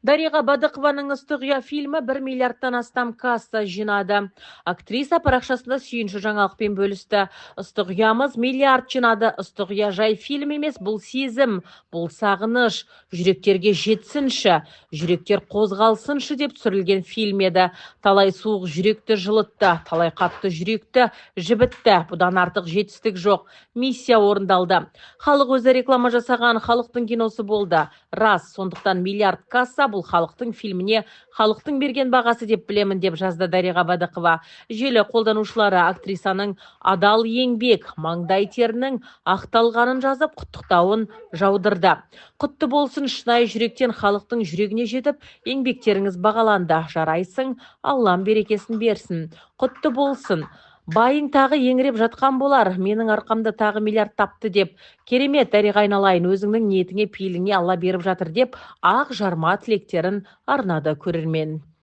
Дариға Бадықованың «Ыстық ұя» фильмі 1 миллиардтан астам касса жинады. Актриса парақшасында сүйінші жаңалықпен бөлісті. «Ыстық ұямыз миллиард жинады. Ыстық ұя жай фильм емес, бұл сезім, бұл сағыныш. Жүректерге жетсінші, жүректер қозғалсыншы» деп түсірілген фильм еді. Талай суық жүректі жылытты, талай қатты жүректі жібітті. Бұдан артық жетістік жоқ. Миссия орындалды. Халық өзі реклама жасаған халықтың киносы болды. Рас, сондықтан миллиард касса бұл халықтың фильміне халықтың берген бағасы деп білемін, деп жазды Дариға Бадықова. Желі қолданушылары актрисаның адал еңбек, маңдай терінің ақталғанын жазып, құттықтауын жаудырды. Құтты болсын, шынайы жүректен халықтың жүрегіне жетіп, еңбектеріңіз бағаланды. Жарайсың, Аллам берекесін берсін. Құтты болсын. Байың тағы еңіреп жатқан болар, менің арқамда тағы миллиард тапты деп. Керемет, Дариға айналайын, өзіңнің ниетіңе, пейіліңе Алла беріп жатыр деп, ақ жарма тілектерін арнады көрермен.